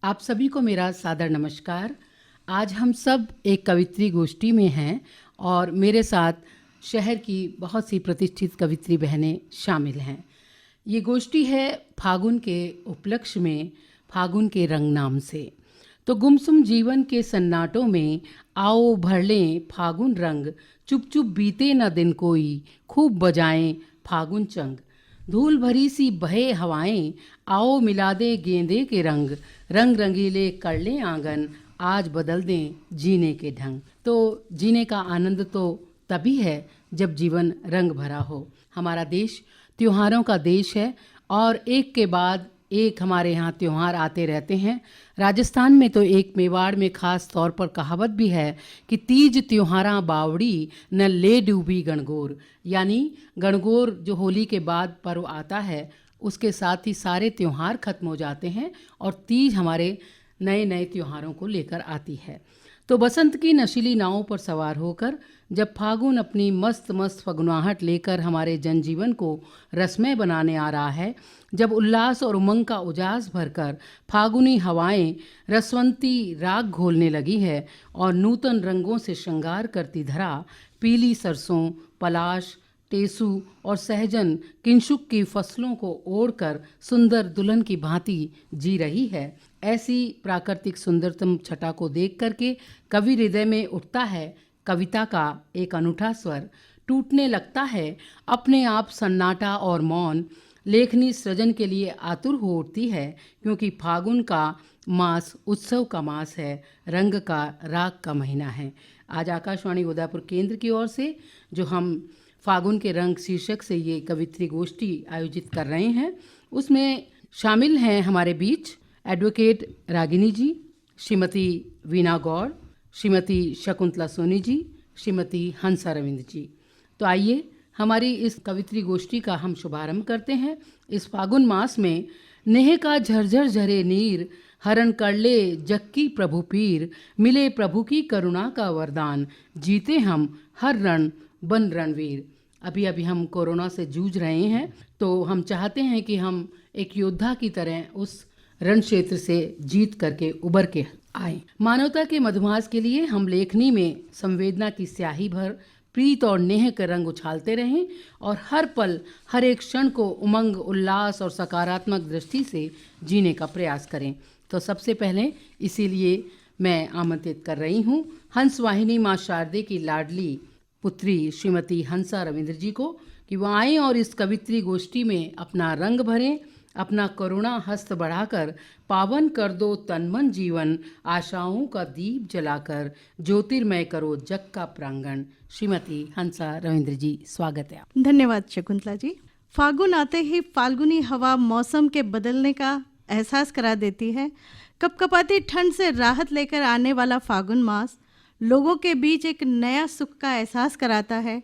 आप सभी को मेरा सादर नमस्कार। आज हम सब एक कवित्री गोष्ठी में हैं और मेरे साथ शहर की बहुत सी प्रतिष्ठित कवित्री बहनें शामिल हैं। ये गोष्ठी है फागुन के उपलक्ष्य में फागुन के रंग नाम से। तो गुमसुम जीवन के सन्नाटों में आओ भर लें फागुन रंग, चुप चुप बीते न दिन कोई, खूब बजाएं फागुन चंग। धूल भरी सी बहे हवाएं, आओ मिला दे गेंदे के रंग, रंग रंगीले कर लें आंगन, आज बदल दें जीने के ढंग। तो जीने का आनंद तो तभी है जब जीवन रंग भरा हो। हमारा देश त्योहारों का देश है और एक के बाद एक हमारे यहाँ त्योहार आते रहते हैं। राजस्थान में तो एक मेवाड़ में ख़ास तौर पर कहावत भी है कि तीज त्योहारा बावड़ी न ले डूबी गणगौर, यानी गणगौर जो होली के बाद पर्व आता है उसके साथ ही सारे त्योहार खत्म हो जाते हैं और तीज हमारे नए नए त्योहारों को लेकर आती है। तो बसंत की नशीली नावों पर सवार होकर जब फागुन अपनी मस्त मस्त फगुनाहट लेकर हमारे जनजीवन को रसमय बनाने आ रहा है, जब उल्लास और उमंग का उजास भरकर फागुनी हवाएं रसवंती राग घोलने लगी है और नूतन रंगों से श्रृंगार करती धरा पीली सरसों, पलाश, टेसू और सहजन किंशुक की फसलों को ओढ़कर सुंदर दुल्हन की भांति जी रही है, ऐसी प्राकृतिक सुंदरतम छटा को देख करके कवि हृदय में उठता है कविता का एक अनूठा स्वर। टूटने लगता है अपने आप सन्नाटा और मौन। लेखनी सृजन के लिए आतुर हो उठती है क्योंकि फागुन का मास उत्सव का मास है, रंग का राग का महीना है। आज आकाशवाणी उदयपुर केंद्र की ओर से जो हम फागुन के रंग शीर्षक से ये कवित्री गोष्ठी आयोजित कर रहे हैं, उसमें शामिल हैं हमारे बीच एडवोकेट रागिनी जी, श्रीमती वीना गौड़, श्रीमती शकुंतला सोनी जी, श्रीमती हंसा रविंद्र जी। तो आइए हमारी इस कवित्री गोष्ठी का हम शुभारंभ करते हैं। इस फागुन मास में नेह का झरझर झरे नीर, हरण कर ले जग की प्रभु पीर, मिले प्रभु की करुणा का वरदान, जीते हम हर रण बन रणवीर। अभी अभी हम कोरोना से जूझ रहे हैं, तो हम चाहते हैं कि हम एक योद्धा की तरह उस रण क्षेत्र से जीत करके उबर के आए। मानवता के मधुमास के लिए हम लेखनी में संवेदना की स्याही भर प्रीत और नेह के रंग उछालते रहें और हर पल हर एक क्षण को उमंग, उल्लास और सकारात्मक दृष्टि से जीने का प्रयास करें। तो सबसे पहले इसीलिए मैं आमंत्रित कर रही हूँ हंस वाहिनी माँ शारदे की लाडली पुत्री श्रीमती हंसा रविंद्र जी को कि वो आएँ और इस कवित्री गोष्ठी में अपना रंग भरें, अपना करुणा हस्त बढ़ाकर पावन कर दो तन मन जीवन, आशाओं का दीप जलाकर ज्योतिर्मय करो जग का प्रांगण। श्रीमती हंसा रविंद्र जी, स्वागत है। धन्यवाद शकुंतला जी। फागुन आते ही फाल्गुनी हवा मौसम के बदलने का एहसास करा देती है। कपकपाती ठंड से राहत लेकर आने वाला फागुन मास लोगों के बीच एक नया सुख का एहसास कराता है।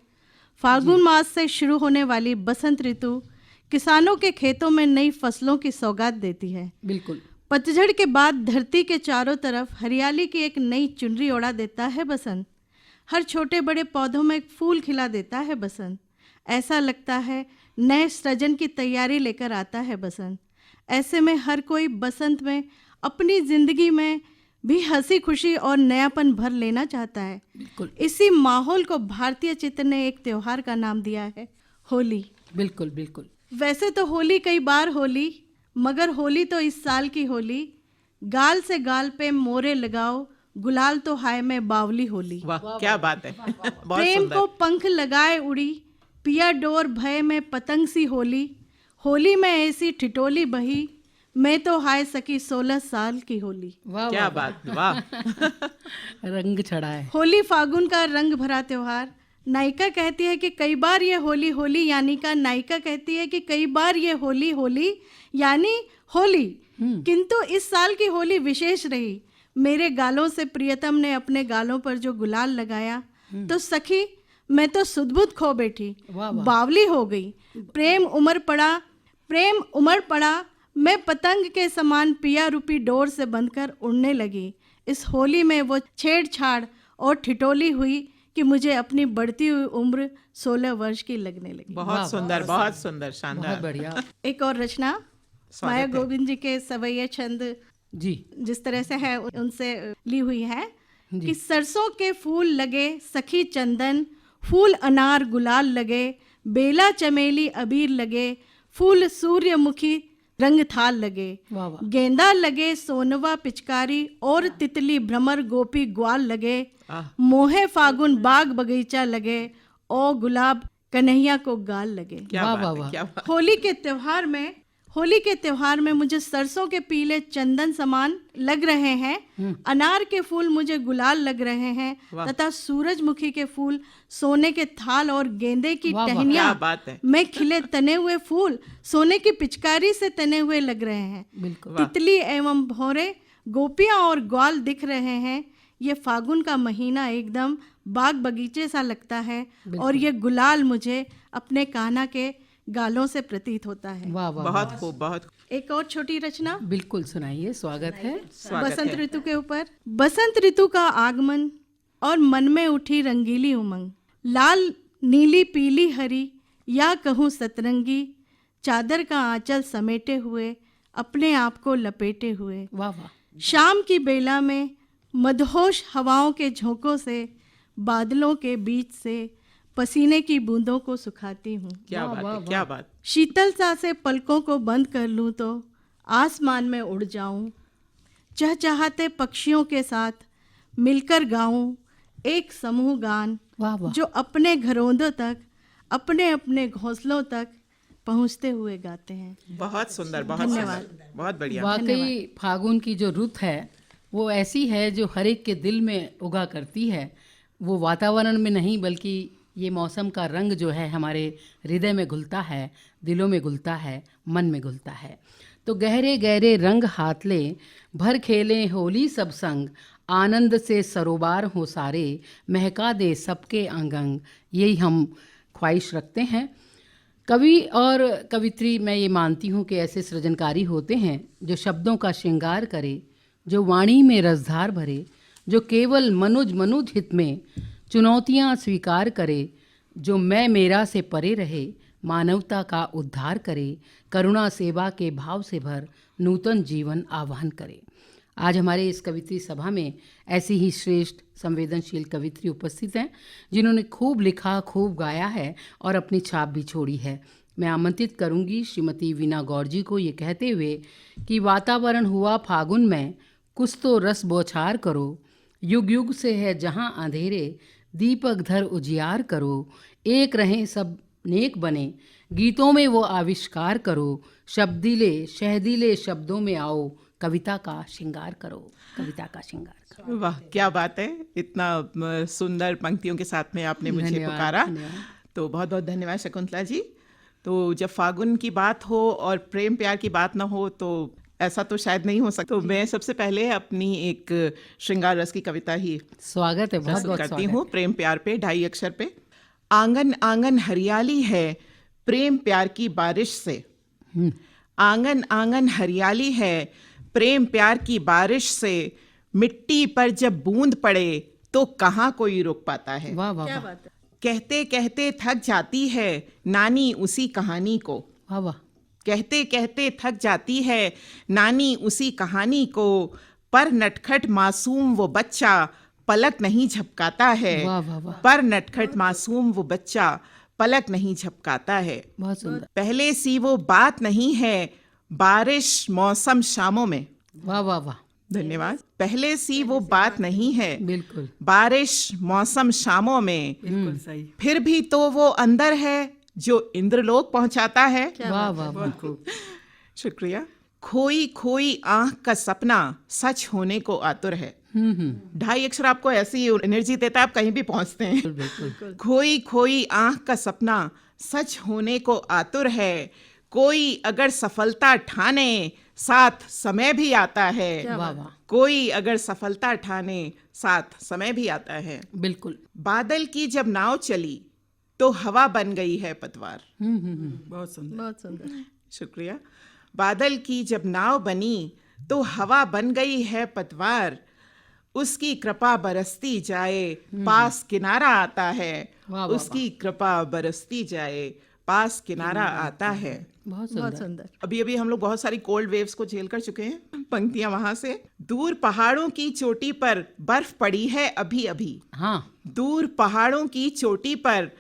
फागुन मास से शुरू होने वाली बसंत ऋतु किसानों के खेतों में नई फसलों की सौगात देती है। बिल्कुल। पतझड़ के बाद धरती के चारों तरफ हरियाली की एक नई चुनरी ओढ़ा देता है बसंत। हर छोटे बड़े पौधों में एक फूल खिला देता है बसंत। ऐसा लगता है नए सृजन की तैयारी लेकर आता है बसंत। ऐसे में हर कोई बसंत में अपनी जिंदगी में भी हंसी खुशी और नयापन भर लेना चाहता है। बिल्कुल। इसी माहौल को भारतीय चित्त ने एक त्योहार का नाम दिया है होली। बिल्कुल बिल्कुल। वैसे तो होली कई बार होली, मगर होली तो इस साल की होली। गाल से गाल पे मोरे लगाओ, गुलाल तो हाय में बावली होली। वाह, क्या बात है। बहुत प्रेम सुंदर। को पंख लगाए उड़ी, पिया डोर भय में पतंग सी होली। होली में ऐसी ठिठोली बही, मैं तो हाय सकी 16 साल की होली। वाह क्या वाह, बात, वाह। रंग चढ़ा है। होली फागुन का रंग भरा त्योहार। नायिका कहती है कि कई बार ये होली होली, यानी का नायिका कहती है कि कई बार ये होली होली यानी होली। किंतु इस साल की होली विशेष रही। मेरे गालों से प्रियतम ने अपने गालों पर जो गुलाल लगाया, तो सखी मैं तो सुध-बुध खो बैठी, बावली हो गई। प्रेम उमड़ पड़ा, मैं पतंग के समान पिया रूपी डोर से बंधकर उड़ने लगी। इस होली में वो छेड़छाड़ और ठिठोली हुई कि मुझे अपनी बढ़ती हुई उम्र 16 वर्ष की लगने लगी। बहुत सुंदर, बहुत सुंदर, शानदार। बहुत बढ़िया। एक और रचना माया गोविंद जी के सवैया छंद जी जिस तरह से है उनसे ली हुई है जी। कि सरसों के फूल लगे सखी चंदन, फूल अनार गुलाल लगे, बेला चमेली अबीर लगे, फूल सूर्यमुखी रंग थाल लगे, वाह वाह। गेंदा लगे सोनवा पिचकारी, और तितली भ्रमर गोपी ग्वाल लगे, आह, मोहे फागुन बाग बगीचा लगे, ओ गुलाब कन्हैया को गाल लगे। क्या वाह, बात वाह, है, वाह। क्या बात। होली के त्योहार में मुझे सरसों के पीले चंदन समान लग रहे हैं, अनार के फूल मुझे गुलाल लग रहे हैं, वाह। तथा सूरजमुखी के फूल सोने के थाल और गेंदे की वाह, वाह। टहनियां क्या बात है। में खिले तने हुए फूल सोने की पिचकारी से तने हुए लग रहे हैं। बिल्कुल। वाह। तितली एवं भौरे गोपियां और ग्वाल दिख रहे हैं। ये फागुन का महीना एकदम बाग बगीचे सा लगता है, और ये गुलाल मुझे अपने कान्हा के गालों से प्रतीत होता है। वाह वाह। बहुत खूब, बहुत खूब। एक और छोटी रचना बिल्कुल सुनाइए, स्वागत है। स्वागत बसंत है। ऋतु के ऊपर। बसंत ऋतु का आगमन और मन में उठी रंगीली उमंग, लाल नीली पीली हरी या कहूँ सतरंगी, चादर का आंचल समेटे हुए, अपने आप को लपेटे हुए, वाह वाह। शाम की बेला में मदहोश हवाओं के झोंकों से, बादलों के बीच से पसीने की बूंदों को सुखाती हूँ। क्या वाह, बात वाह, है, क्या बात। शीतलता से पलकों को बंद कर लूं तो आसमान में उड़ जाऊं, चहचहाते पक्षियों के साथ मिलकर गाऊं एक समूह गान, वाह वाह। जो अपने घरोंदों तक, अपने अपने घोंसलों तक पहुंचते हुए गाते हैं। बहुत सुंदर, बहुत धन्यवाद। सुंदर, बहुत बढ़िया। वाकई फागुन की जो रुत है वो ऐसी है जो हर एक के दिल में उगा करती है। वो वातावरण में नहीं बल्कि ये मौसम का रंग जो है हमारे हृदय में घुलता है, दिलों में घुलता है, मन में घुलता है। तो गहरे गहरे रंग हाथ ले, भर खेलें होली सब संग, आनंद से सरोबार हो सारे, महका दे सबके अंग अंग। यही हम ख्वाहिश रखते हैं। कवि और कवित्री, मैं ये मानती हूँ कि ऐसे सृजनकारी होते हैं जो शब्दों का श्रृंगार करे, जो वाणी में रसधार भरे, जो केवल मनुज हित में चुनौतियाँ स्वीकार करे, जो मैं मेरा से परे रहे, मानवता का उद्धार करे, करुणा सेवा के भाव से भर नूतन जीवन आह्वान करे। आज हमारे इस कवित्री सभा में ऐसी ही श्रेष्ठ संवेदनशील कवित्री उपस्थित हैं जिन्होंने खूब लिखा, खूब गाया है और अपनी छाप भी छोड़ी है। मैं आमंत्रित करूंगी श्रीमती वीना गौर जी को ये कहते हुए कि वातावरण हुआ फागुन में, कुछ तो रस बौछार करो, युग युग से है जहां अंधेरे, दीपक धर उजियार करो, एक रहें सब नेक बने, गीतों में वो आविष्कार करो, शब्दीले शहदीले शब्दों में आओ, कविता का श्रृंगार करो, कविता का श्रृंगार करो। वाह, क्या बात है। इतना सुंदर पंक्तियों के साथ में आपने मुझे धन्यवाद, पुकारा, धन्यवाद। तो बहुत बहुत धन्यवाद शकुंतला जी। तो जब फागुन की बात हो और प्रेम प्यार की बात ना हो तो ऐसा तो शायद नहीं हो सकता। तो मैं सबसे पहले अपनी एक श्रृंगार रस की कविता ही स्वागत है, बहुत प्रस्तुत बहुत करती स्वागत। हूँ। प्रेम प्यार पे 2.5 अक्षर पे। आंगन आंगन हरियाली है प्रेम प्यार की बारिश से, आंगन आंगन हरियाली है प्रेम प्यार की बारिश से, मिट्टी पर जब बूंद पड़े तो कहाँ कोई रोक पाता है। वाह वाह क्या वाह, बात है। कहते कहते थक जाती है नानी उसी कहानी को, वाह वाह। कहते कहते थक जाती है नानी उसी कहानी को, पर नटखट मासूम वो बच्चा पलक नहीं झपकाता है, वाह वाह वाह, पर नटखट मासूम वो बच्चा पलक नहीं झपकाता है। बहुत सुंदर। पहले सी वो बात नहीं है बारिश मौसम शामों में। वाह वाह वाह, धन्यवाद। पहले सी वो बात नहीं है बिल्कुल बारिश मौसम शामों में, बिल्कुल सही। फिर भी तो वो अंदर है जो इंद्रलोक पहुंचाता है। वाह वाह वाह, शुक्रिया। खोई खोई आंख का सपना सच होने को आतुर है। 2.5 अक्षर आपको ऐसी एनर्जी देता है, आप कहीं भी पहुंचते हैं। बिल्कुल। खोई खोई आंख का सपना सच होने को आतुर है, कोई अगर सफलता ठाने साथ समय भी आता है। वाह वाह, कोई अगर सफलता ठाने साथ समय भी आता है। बिल्कुल। बादल की जब नाव चली तो हवा बन गई है पतवार। बहुत सुंदर। बहुत सुंदर। शुक्रिया। बादल की जब नाव बनी तो हवा बन गई है पतवार, उसकी कृपा बरसती जाए पास किनारा आता है। वाह, वाह, उसकी कृपा बरसती जाए पास किनारा आता है। बहुत बहुत सुंदर। सुंदर। अभी अभी हम लोग बहुत सारी कोल्ड वेव्स को झेल कर चुके हैं। पंक्तियां वहां से, दूर पहाड़ों की चोटी पर बर्फ पड़ी है अभी अभी। हाँ, दूर पहाड़ों की चोटी पर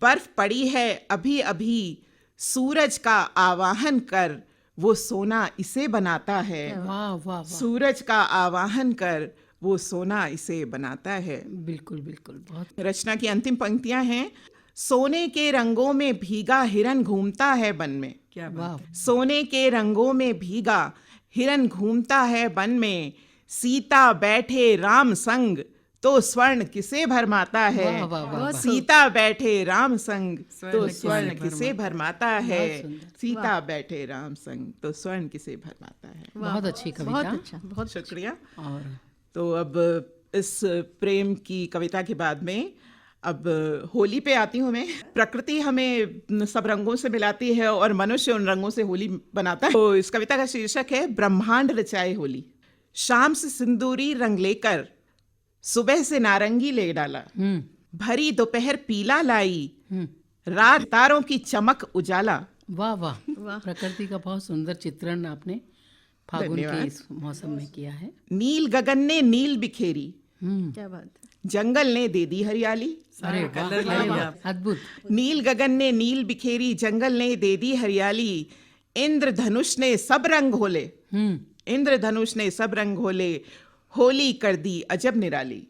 बर्फ पड़ी है अभी अभी, सूरज का आवाहन कर वो सोना इसे बनाता है। वाह वाह वाह, सूरज का आवाहन कर वो सोना इसे बनाता है। बिल्कुल बिल्कुल, बहुत रचना की अंतिम पंक्तियां हैं, सोने के रंगों में भीगा हिरन घूमता है वन में। क्या वाह, सोने के रंगों में भीगा हिरन घूमता है वन में, सीता बैठे राम संग तो स्वर्ण किसे भरमाता है। वाह, वाह, वाह, वाह। सीता बैठे राम संग तो स्वर्ण किसे भरमाता है। बहुत सुंदर। सीता बैठे राम संग तो स्वर्ण किसे भरमाता है। बहुत अच्छी बहुत कविता। अच्छा, बहुत शुक्रिया। और तो अब इस प्रेम की कविता के बाद में अब होली पे आती हूँ मैं। प्रकृति हमें सब रंगों से मिलाती है और मनुष्य उन रंगों से होली बनाता है। तो इस कविता का शीर्षक है ब्रह्मांड रचाए होली। शाम से सिंदूरी रंग लेकर सुबह से नारंगी ले डाला, भरी दोपहर पीला लाई, रात तारों की चमक उजाला। वाह वाह, प्रकृति का बहुत सुंदर चित्रण आपने फागुन के इस मौसम में किया है। नील गगन ने नील बिखेरी, क्या बात है। जंगल ने दे दी हरियाली। अरे वाह, अरे वाह, अद्भुत। नील गगन ने नील बिखेरी, जंगल ने दे दी हरियाली, इंद्रधनुष ने सब रंग होले, इंद्रधनुष ने सब रंग होले, होली कर दी अजब निराली।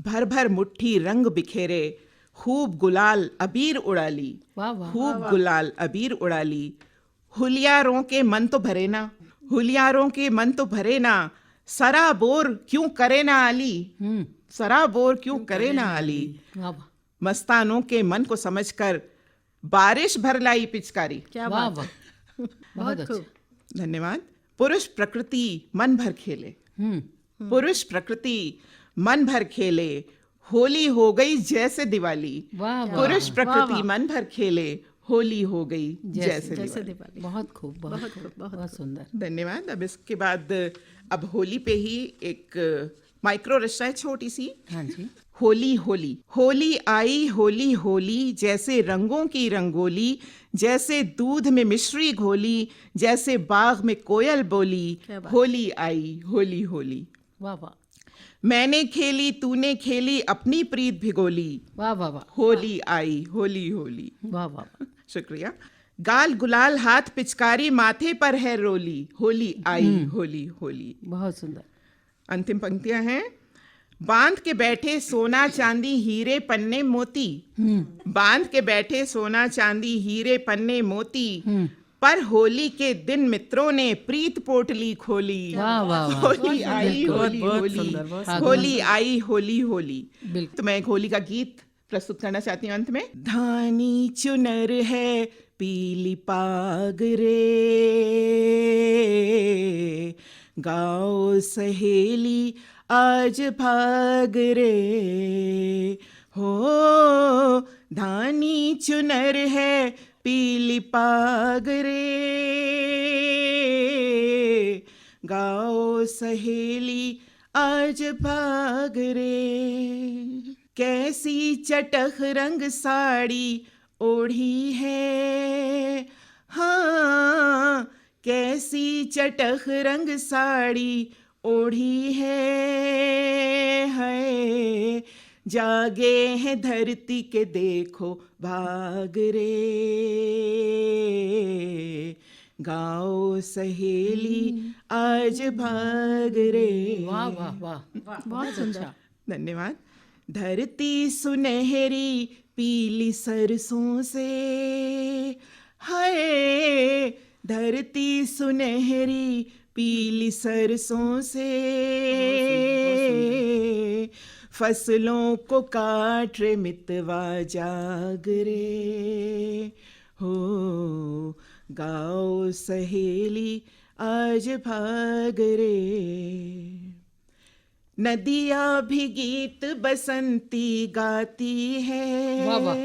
भर भर मुट्ठी रंग बिखेरे, खूब गुलाल अबीर उड़ाली, वाह वाह, खूब गुलाल अबीर उड़ाली, हुलियारों के मन तो भरे ना, हुलियारों के मन तो भरे ना, सराबोर क्यों करे ना आली, सराबोर क्यों करे ना आली, वाह वाह, मस्तानों के मन को समझकर बारिश भर लाई पिचकारी। क्या वाह बात है। वाह, बहुत अच्छा। धन्यवाद। पुरुष प्रकृति मन भर खेले, पुरुष प्रकृति मन भर खेले, होली हो गई जैसे दिवाली। वाह वाह, पुरुष प्रकृति मन भर खेले, होली हो गई जैसे जैसे दिवाली। दिवाली। बहुत खूब, बहुत खूब, बहुत सुंदर। धन्यवाद। अब इसके बाद अब होली पे ही एक माइक्रो रचना है छोटी सी। हाँ जी। होली होली, होली आई होली होली, जैसे रंगों की रंगोली, जैसे दूध में मिश्री घोली, जैसे बाग में कोयल बोली, क्या बात। होली आई होली होली। वाह वाह, मैंने खेली तूने खेली अपनी प्रीत भिगोली, वाह वाह वाह, होली आई होली होली। वाह वाह, शुक्रिया। गाल गुलाल हाथ पिचकारी, माथे पर है रोली, होली आई होली होली। बहुत सुंदर। अंतिम पंक्तियां हैं, बांध के बैठे सोना चांदी हीरे पन्ने मोती, बांध के बैठे सोना चांदी हीरे पन्ने मोती, पर होली के दिन मित्रों ने प्रीत पोटली खोली, वाह वाह वाह, होली आई होली होली, होली आई होली होली। बिल्कुल। तो मैं एक होली का गीत प्रस्तुत करना चाहती हूँ अंत में। धानी चुनर है पीली पाग रे, गाओ सहेली आज भाग रे, हो धानी चुनर है पीली पाग रे, गाओ सहेली आज भाग रे, कैसी चटख रंग साड़ी ओढ़ी है, हाँ कैसी चटख रंग साड़ी ओढ़ी है, जागे हैं धरती के देखो भाग रे, गाओ सहेली आज भाग रे। वाह वाह वाह, बहुत सुंदर। धन्यवाद। धरती सुनहरी पीली सरसों से, हाय धरती सुनहरी पीली सरसों से, फसलों को काट रे मितवा जाग रे, हो गाओ सहेली आज भाग रे। नदियाँ भी गीत बसंती गाती है, वाह वाह।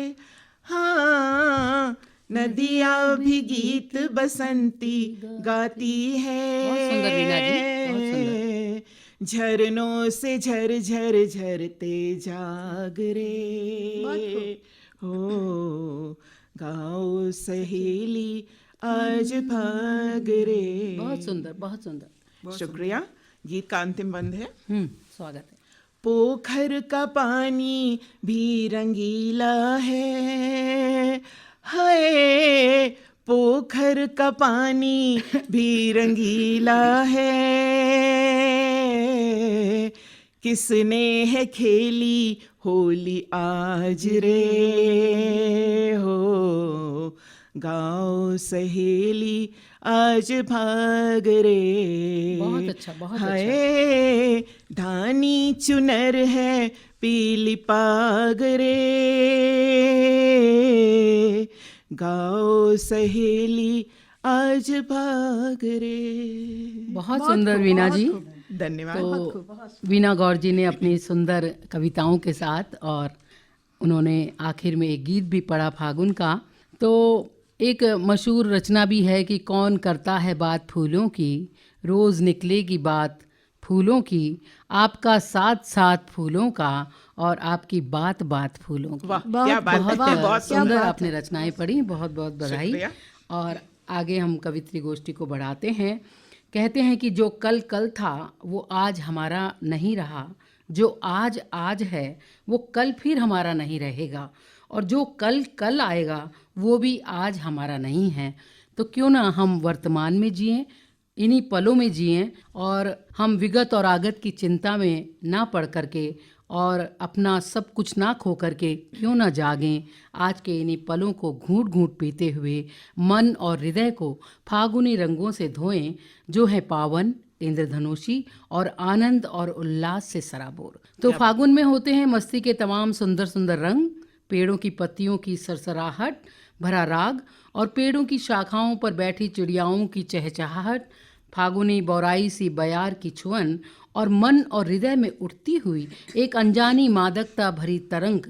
हाँ नदियाँ भी गीत बसंती गाती बहुत सुंदर वीणा जी, बहुत सुंदर। है, झरनों से झर झर झरते जाग रे, हो गाओ सहेली आज भाग रे। बहुत सुंदर, बहुत सुंदर। शुक्रिया। गीत का अंतिम बंद है। स्वागत है। पोखर का पानी भी रंगीला है, हाय पोखर का पानी भी रंगीला है, किसने है खेली होली आज रे हो, गाओ सहेली आज भाग रे। बहुत अच्छा, बहुत अच्छा। हाय धानी चुनर है पीली पाग रे, गाओ सहेली आज भाग रे। बहुत सुंदर वीणा जी। धन्यवाद। तो वीणा गौर जी ने अपनी सुंदर कविताओं के साथ, और उन्होंने आखिर में एक गीत भी पढ़ा फागुन का। तो एक मशहूर रचना भी है कि कौन करता है बात फूलों की, रोज़ निकलेगी बात फूलों की, आपका साथ साथ फूलों का और आपकी बात बात फूलों की। वाह, क्या बात है, बहुत सुंदर आपने रचनाएं पढ़ी, बहुत बहुत बधाई। शुक्रिया। और आगे हम कवित्री गोष्ठी को बढ़ाते हैं। कहते हैं कि जो कल कल था वो आज हमारा नहीं रहा, जो आज आज है वो कल फिर हमारा नहीं रहेगा, और जो कल कल आएगा वो भी आज हमारा नहीं है। तो क्यों ना हम वर्तमान में जिएं, इन्हीं पलों में जिएं, और हम विगत और आगत की चिंता में ना पड़ करके और अपना सब कुछ ना खो करके क्यों ना जागें। आज के इन्हीं पलों को घूंट घूंट पीते हुए मन और हृदय को फागुनी रंगों से धोएं, जो है पावन, इंद्रधनुषी और आनंद और उल्लास से सराबोर। तो फागुन में होते हैं मस्ती के तमाम सुंदर सुंदर रंग, पेड़ों की पत्तियों की सरसराहट भरा राग, और पेड़ों की शाखाओं पर बैठी चिड़ियाओं की चहचहाहट, फागुनी बौराई सी बयार की छुअन, और मन और हृदय में उठती हुई एक अनजानी मादकता भरी तरंग,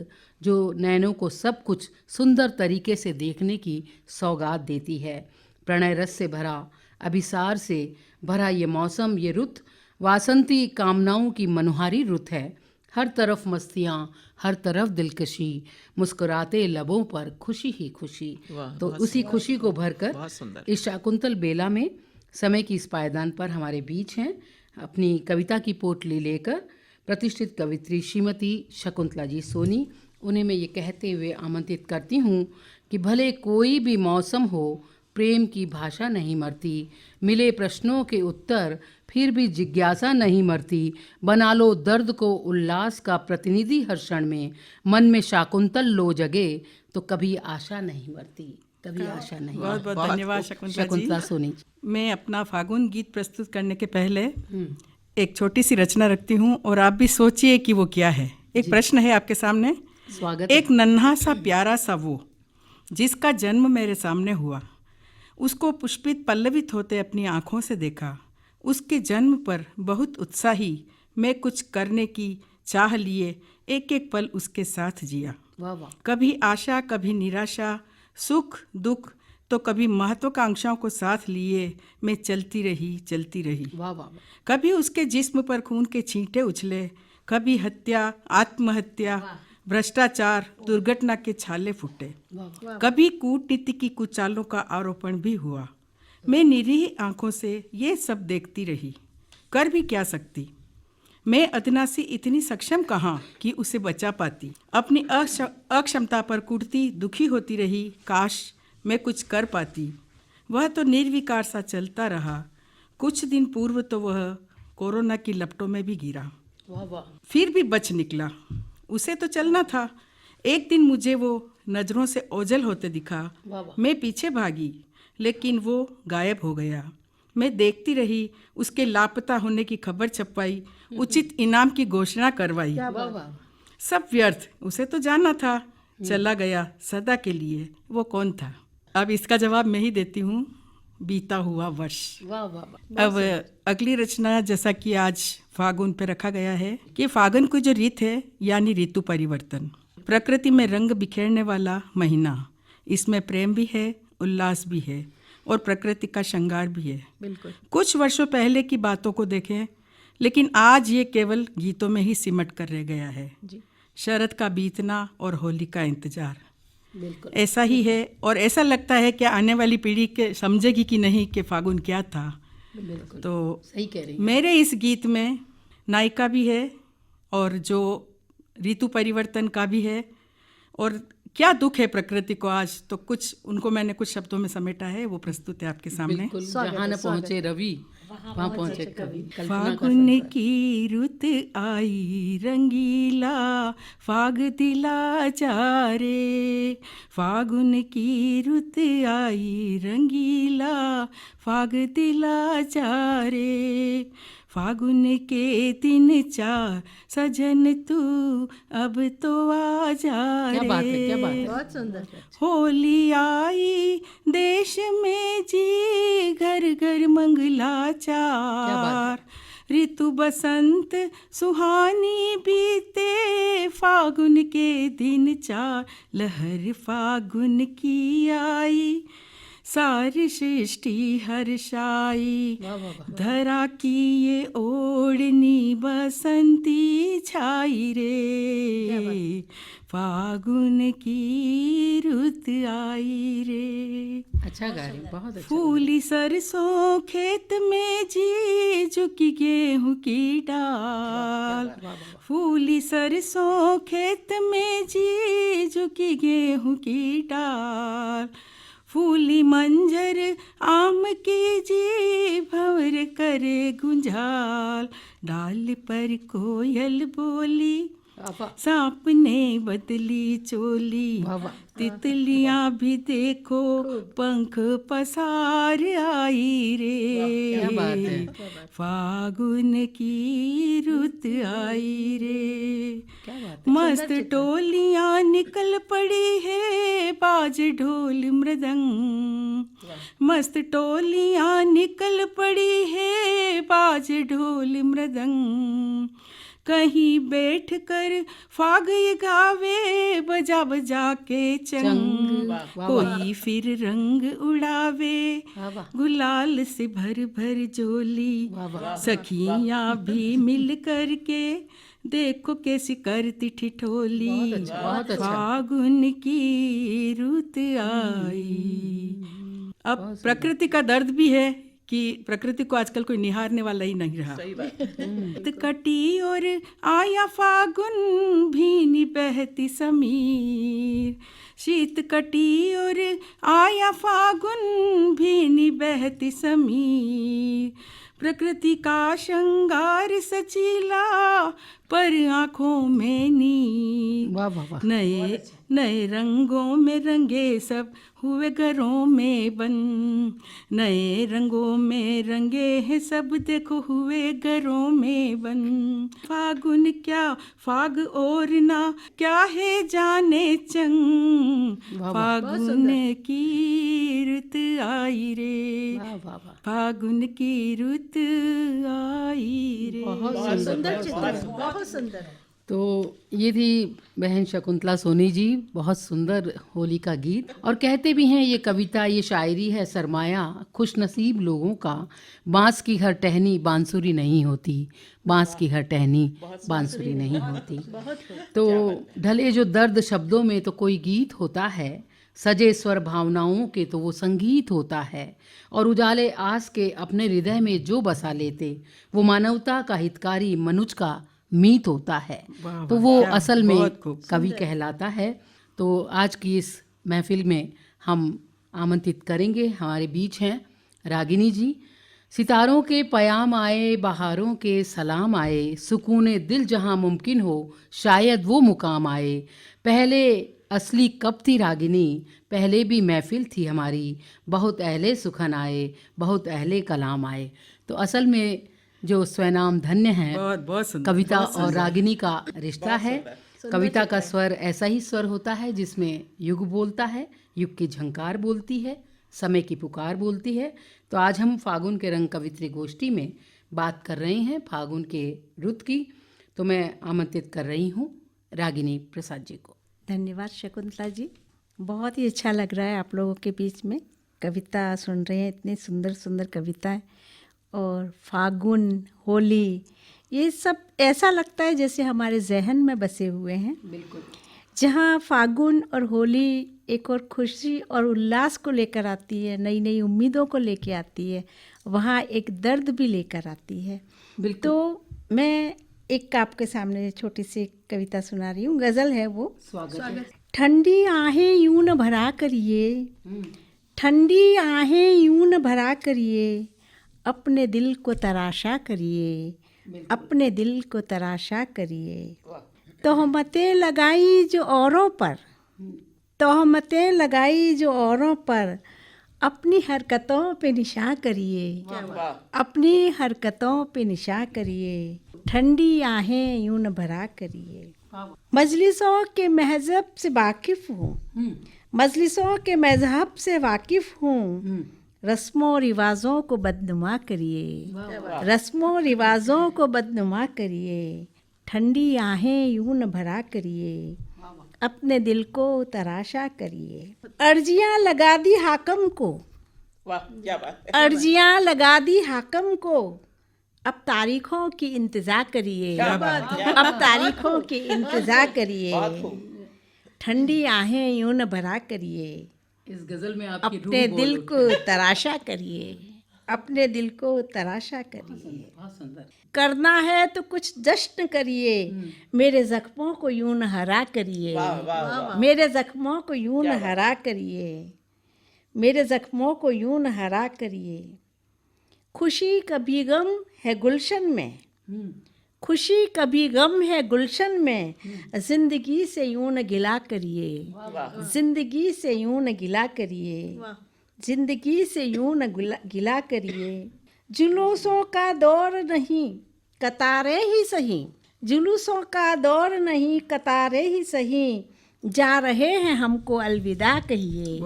जो नैनों को सब कुछ सुंदर तरीके से देखने की सौगात देती है। प्रणय रस से भरा, अभिसार से भरा ये मौसम, ये रुत वासंती कामनाओं की मनोहारी रुत है। हर तरफ मस्तियाँ, हर तरफ दिलकशी, मुस्कुराते लबों पर खुशी ही खुशी। तो उसी खुशी को भरकर इस शाकुंतल बेला में समय की इस पायदान पर हमारे बीच हैं अपनी कविता की पोटली लेकर प्रतिष्ठित कवित्री श्रीमती शकुंतला जी सोनी। उन्हें मैं ये कहते हुए आमंत्रित करती हूँ कि भले कोई भी मौसम हो, प्रेम की भाषा नहीं मरती, मिले प्रश्नों के उत्तर फिर भी जिज्ञासा नहीं मरती, बना लो दर्द को उल्लास का प्रतिनिधि हर क्षण में, मन में शाकुंतल लो जगे तो कभी आशा नहीं मरती, कभी आशा नहीं। बहुत बहुत धन्यवाद शकुंतला सोनी। मैं अपना फागुन गीत प्रस्तुत करने के पहले एक छोटी सी रचना रखती हूँ, और आप भी सोचिए कि वो क्या है। एक प्रश्न है आपके सामने। स्वागत। एक नन्हा सा प्यारा सा वो जिसका जन्म मेरे सामने हुआ, उसको पुष्पित पल्लवित होते अपनी आँखों से देखा, उसके जन्म पर बहुत उत्साही मैं कुछ करने की चाह लिए एक एक पल उसके साथ जिया। वाह वाह। कभी आशा, कभी निराशा, सुख दुख, तो कभी महत्वाकांक्षाओं को साथ लिए मैं चलती रही। वाह वाह। कभी उसके जिस्म पर खून के छींटे उछले, कभी हत्या, आत्महत्या, भ्रष्टाचार, दुर्घटना के छाले फूटे, कभी कूटनीति की कुचालों का आरोपण भी हुआ। मैं निरीह आंखों से ये सब देखती रही, कर भी क्या सकती। मैं अदना सी इतनी सक्षम कहाँ कि उसे बचा पाती। अपनी अक्षमता पर कुटती दुखी होती रही, काश मैं कुछ कर पाती। वह तो निर्विकार सा चलता रहा, कुछ दिन पूर्व तो वह कोरोना की लपटों में भी गिरा, वाह वाह। फिर भी बच निकला। उसे तो चलना था। एक दिन मुझे वो नज़रों से ओझल होते दिखा। मैं पीछे भागी, लेकिन वो गायब हो गया। मैं देखती रही, उसके लापता होने की खबर छपवाई, उचित इनाम की घोषणा करवाई। सब व्यर्थ। उसे तो जाना था, चला गया सदा के लिए। वो कौन था? अब इसका जवाब मैं ही देती हूँ, बीता हुआ वर्ष। वाह वाह। अब अगली रचना, जैसा कि आज फागुन पे रखा गया है कि फागुन की जो रीत है यानी ऋतु परिवर्तन, प्रकृति में रंग बिखेरने वाला महीना। इसमें प्रेम भी है, उल्लास भी है और प्रकृति का श्रृंगार भी है। बिल्कुल। कुछ वर्षों पहले की बातों को देखें, लेकिन आज ये केवल गीतों में ही सिमट कर रह गया है। जी। शरद का बीतना और होली का इंतजार। बिल्कुल ऐसा ही है। और ऐसा लगता है कि आने वाली पीढ़ी के समझेगी कि नहीं कि फागुन क्या था। बिल्कुल तो सही कह रही हैं। मेरे इस गीत में नायिका भी है और जो ऋतु परिवर्तन का भी है, और क्या दुख है प्रकृति को आज, तो कुछ उनको मैंने कुछ शब्दों में समेटा है, वो प्रस्तुत है आपके सामने। बिल्कुल जहाँ न पहुँचे रवि वहाँ पहुँचे कवि। कल्पना का फागुन संसार। की रुत आई रंगीला, फाग दिला जा रे। फागुन की रुत आई रंगीला, फाग दिला जा रे। फागुन के दिन चार सजन तू अब तो आ जा क्या बात है, क्या बात रे। है। बहुत सुंदर। होली आई देश में जी, घर घर मंगलाचार। ऋतु बसंत सुहानी बीते, फागुन के दिन चार। लहर फागुन की आई, सारी सृष्टि हर्षाई। वाह वाह वाह। धरा की ये ओढ़नी बसंती छाई रे। फागुन की रुत आई रे। अच्छा गा रही, बहुत अच्छा। फूली सरसों खेत में जी, झुकी गेहूं की डाल। फूली सरसों खेत में जी, झुकी गेहूं की डाल। फूली मंजर आम की जी, भंवर करे गुंजाल। डाल पर कोयल बोली, वाह सांप ने बदली चोली। वाह वाह। तितलियां भी देखो पंख पसार आई रे। क्या बात है। फागुन की रुत आई रे। क्या बात है। मस्त टोलियां निकल पड़ी है, बाज ढोल मृदंग। मस्त टोलियां निकल पड़ी है, बाज ढोल मृदंग। कहीं बैठ कर फाग ये गावे, बजा बजा के चंग। वाह, कोई फिर रंग उड़ावे, वाह वाह। गुलाल से भर भर जोली। वाह वाह। सखियां भी मिल कर के देखो कैसी करती ठिठोली। बहुत अच्छा, बहुत अच्छा। फागुन की रुत आई। अब प्रकृति का दर्द भी है कि प्रकृति को आजकल कोई निहारने वाला ही नहीं रहा। सही बात। कटी और आया फागुन, भीनी बहती समीर। शीत कटी और आया फागुन, भीनी बहती समीर। प्रकृति का श्रृंगार सचीला, पर आंखों में नीर। वाह वाह वाह। नए नए रंगों में रंगे सब हुए घरों में बन। नए रंगों में रंगे हैं सब, देखो हुए घरों में बन। फागुन क्या फाग और ना, क्या है जाने चंग। वाह वाह। फागुन की रुत आई रे। वाह वाह वाह। फागुन की रुत आई रे। बहुत सुंदर चित्र है, बहुत सुंदर है। तो ये थी बहन शकुंतला सोनी जी, बहुत सुंदर होली का गीत। और कहते भी हैं ये कविता, ये शायरी है सरमाया खुशनसीब लोगों का। बांस की हर टहनी बांसुरी नहीं होती, बांस की हर टहनी बांसुरी नहीं होती। तो ढले जो दर्द शब्दों में तो कोई गीत होता है, सजे स्वर भावनाओं के तो वो संगीत होता है। और उजाले आस के अपने हृदय में जो बसा लेते, वो मानवता का हितकारी मनुज का मीत होता है। वाह तो वाह, वो क्या असल में बहुत खूब। कवि कहलाता है। तो आज की इस महफिल में हम आमंत्रित करेंगे, हमारे बीच हैं रागिनी जी। सितारों के पयाम आए, बहारों के सलाम आए, सुकूने दिल जहां मुमकिन हो शायद वो मुकाम आए। पहले असली कब थी रागिनी, पहले भी महफिल थी हमारी, बहुत अहले सुखन आए, बहुत अहले कलाम आए। तो असल में जो स्वनाम धन्य हैं, बहुत बहुत सुंदर। कविता और रागिनी का रिश्ता है। कविता का स्वर ऐसा ही स्वर होता है जिसमें युग बोलता है, युग की झंकार बोलती है, समय की पुकार बोलती है। तो आज हम फागुन के रंग कवित्री गोष्ठी में बात कर रहे हैं फागुन के रुत की। तो मैं आमंत्रित कर रही हूँ रागिनी प्रसाद जी को। धन्यवाद शकुंतला जी, बहुत ही अच्छा लग रहा है आप लोगों के बीच में कविता सुन रहे हैं। इतनी सुंदर सुंदर कविताएं और फागुन, होली, ये सब ऐसा लगता है जैसे हमारे जहन में बसे हुए हैं। बिल्कुल। जहाँ फागुन और होली एक और खुशी और उल्लास को लेकर आती है, नई नई उम्मीदों को लेकर आती है, वहाँ एक दर्द भी लेकर आती है। बिल्कुल। तो मैं एक आपके सामने छोटी सी कविता सुना रही हूँ, गज़ल है वो। स्वागत है। ठंडी आहें यूं न भरा करिए, ठंडी आहें यूं न भरा करिए, अपने दिल को तराशा करिए, अपने दिल को तराशा करिए। तोहमतें लगाई जो औरों पर, तोहमतें लगाई जो औरों पर, अपनी हरकतों पे निशान करिए, अपनी हरकतों पे निशान करिए। ठंडी आहें यूं न भरा करिए। मजलिसों के महजब से वाकिफ हूँ, मजलिसों के मजहब से वाकिफ हूँ, रस्मों रिवाजों को बदनुमा करिए, रस्मों रिवाजों को बदनुमा करिए। ठंडी आहें यूं न भरा करिए, अपने दिल को तराशा करिए। अर्जियां लगा दी हाकम को, वाह क्या बात है। अर्जियां लगा दी हाकम को, अब तारीखों की इंतजार करिए, अब तारीखों की इंतजार करिए। ठंडी आहें यूं न भरा करिए, इस गजल में आपकी रूह अपने बोल दिल उठी। को तराशा करिए, अपने दिल को तराशा करिए। बहुत सुंदर। करना है तो कुछ जश्न करिए, मेरे जख्मों को यूं न हरा करिए, मेरे जख्मों को यूं न हरा करिए, मेरे जख्मों को यूं न हरा करिए। खुशी कभी गम है गुलशन में, खुशी कभी गम है गुलशन में, जिंदगी से यूं न गिला करिए, जिंदगी से यूं न गिला करिए, जिंदगी से यूं न गिला करिए। जुलूसों का दौर नहीं कतारे ही सही, जुलूसों का दौर नहीं कतारे ही सही, जा रहे हैं हमको अलविदा कहिए,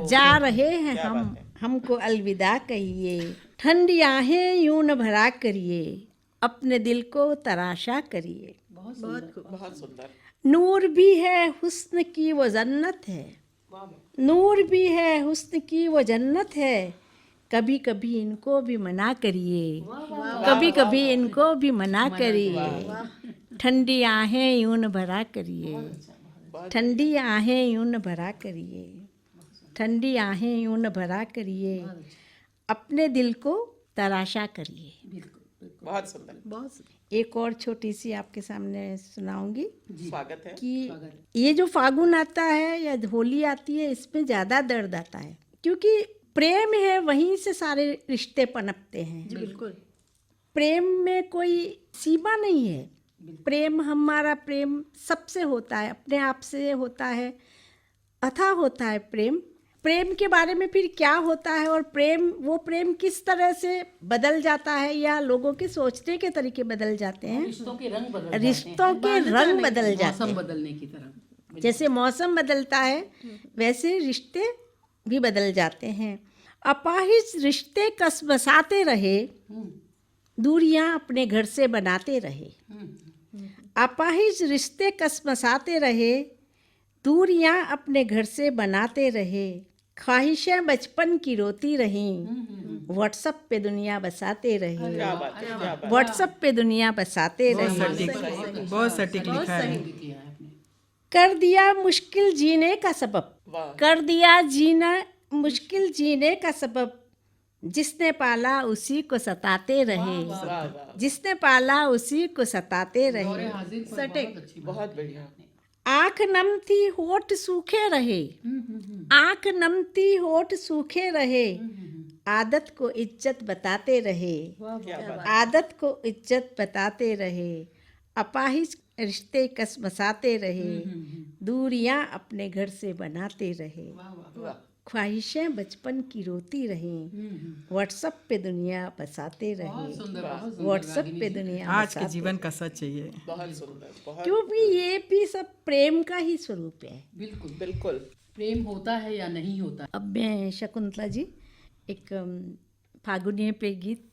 जा रहे हैं हमको अलविदा कहिए। ठंडी आहें यूं न भरा करिए, अपने दिल को तराशा करिए। बहुत सुंदर। नूर भी है हुस्न की वो जन्नत है, नूर भी है हुस्न की वो जन्नत है, कभी कभी इनको भी मना करिए, कभी कभी इनको भी मना करिए। ठंडी आहें यूं न भरा करिए, ठंडी आहें यूं न भरा करिए, ठंडी आहें यूं न भरा करिए, अपने दिल को तराशा करिए। बहुत सुंदर। एक और छोटी सी आपके सामने सुनाऊंगी स्वागत है। कि ये जो फागुन आता है या होली आती है, इसमें ज़्यादा दर्द आता है, क्योंकि प्रेम है, वहीं से सारे रिश्ते पनपते हैं। जी बिल्कुल। प्रेम में कोई सीमा नहीं है, प्रेम हमारा प्रेम सबसे होता है, अपने आप से होता है, अथाह होता है प्रेम। प्रेम के बारे में फिर क्या होता है और प्रेम, वो प्रेम किस तरह से बदल जाता है या लोगों के सोचने के तरीके बदल जाते हैं, रिश्तों के रंग बदल रिश्तों के रंग बदल जाते मौसम हैं। बदलने की तरह। जैसे मौसम बदलता है वैसे रिश्ते भी बदल जाते हैं। अपाहिज रिश्ते कस बसाते रहे, दूरियां अपने घर से बनाते रहे, अपाहिज रिश्ते कस बसाते रहे, दूरियां अपने घर से बनाते रहे। ख्वाहिशें बचपन की रोती रहीं, व्हाट्सएप पे दुनिया बसाते रहे, व्हाट्सएप पे दुनिया बसाते रहे। बहुत सटीक लिखा है। कर दिया मुश्किल जीने का सबब, कर दिया जीना मुश्किल जीने का सबब, जिसने पाला उसी को सताते रहे, जिसने पाला उसी को सताते रहे। बहुत बढ़िया। आँख नम थी होठ सूखे रहे, आँख नम थी होठ सूखे रहे, आदत को इज्जत बताते रहे, आदत को इज्जत बताते रहे। अपाहिज रिश्ते कस बसाते रहे, दूरियां अपने घर से बनाते रहे। ख्वाहिशें बचपन की रोती रहीं, व्हाट्सएप पे दुनिया बसाते रहे, व्हाट्सएप पे दुनिया आज के जीवन का सच है ये। बहुत सुंदर। क्योंकि ये भी सब प्रेम का ही स्वरूप है। बिल्कुल। बिल्कुल। प्रेम होता है या नहीं होता। अब मैं शकुंतला जी एक फागुनी पे गीत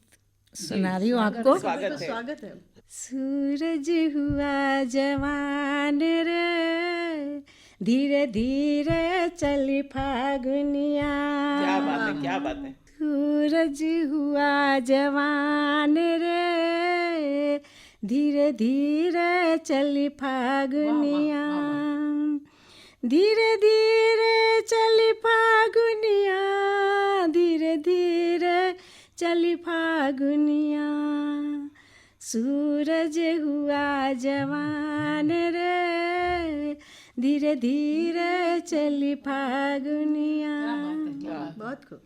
सुना रही हूँ आपको। स्वागत है। सूरज हुआ जवान रे, धीरे धीरे चली फागुनिया। क्या बात है, क्या बात है। सूरज हुआ जवान रे, धीरे धीरे चली फागुनिया। धीरे धीरे चली फागुनिया, धीरे धीरे चली फागुनिया, सूरज हुआ जवान रे, धीरे धीरे चली फागुनिया। बहुत खूब।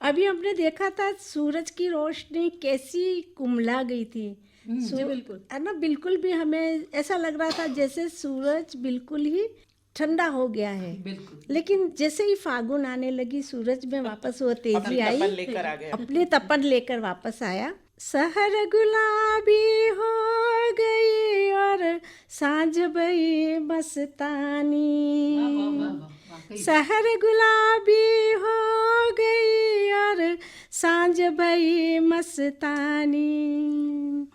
अभी हमने देखा था सूरज की रोशनी कैसी कुमला गई थी। बिल्कुल है ना, बिल्कुल भी हमें ऐसा लग रहा था जैसे सूरज बिल्कुल ही ठंडा हो गया है। लेकिन जैसे ही फागुन आने लगी, सूरज में वापस वो तेजी आई, अपने तपन लेकर वापस आया। सहर गुलाबी हो गई और साँझ भई मस्तानी, सहर गुलाबी हो गई और साँझ भई मस्तानी,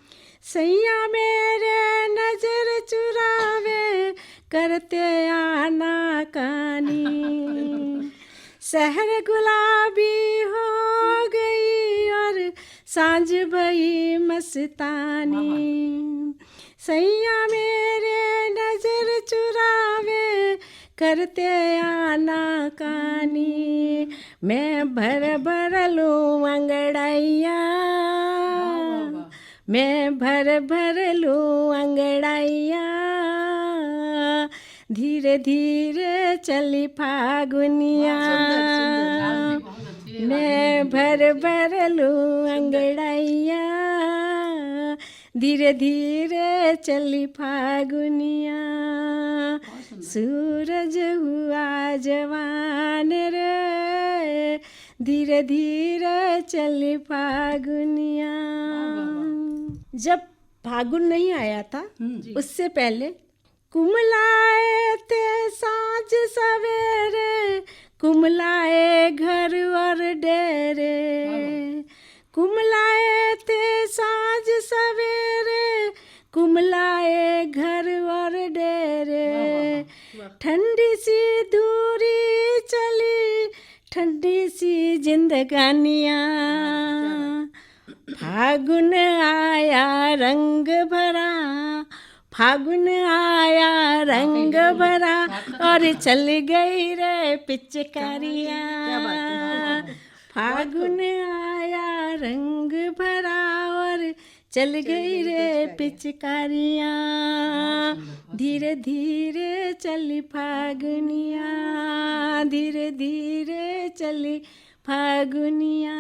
सैया मेरे नजर चुरावे करते आना कानी, सहर गुलाबी हो गई और साँझ भई मस्तानी, सैया मेरे नजर चुरावे करते आना कानी, मैं भर भर लूँ अंगड़ैया, मैं भर भर लूँ अंगड़ैया, धीरे धीरे चली फागुनिया, मैं भर भर लूँ अंगड़ैया, धीरे धीरे चली फागुनिया, सूरज हुआ जवान रे, धीरे धीरे चली फागुनिया। जब फागुन नहीं आया था उससे पहले कुमलाए थे साँझ सवेरे, कुमलाए घर और डेरे, कुमलाए थे साँझ सवेरे, कुमलाए घर और डेरे, ठंडी सी दूरी चली, ठंडी सी जिंदगानियाँ, फागुन आया रंग भरा, फागुन आया रंग भरा और चल गई रे पिचकारियाँ, फागुन आया रंग भरा और चल गई रे पिचकारियाँ, धीरे धीरे चली फागुनिया, धीरे धीरे चली फागुनिया,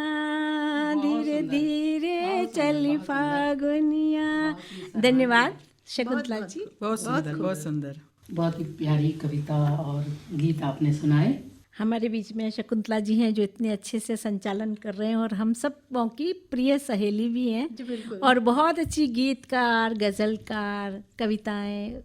धीरे धीरे चली फागुनिया। धन्यवाद शकुंतला जी। बहुत सुंदर, बहुत सुंदर। बहुत ही प्यारी कविता और गीत आपने सुनाए। हमारे बीच में शकुंतला जी हैं जो इतने अच्छे से संचालन कर रहे हैं और हम सबों की प्रिय सहेली भी हैं और बहुत अच्छी गीतकार, गज़लकार, कविताएं।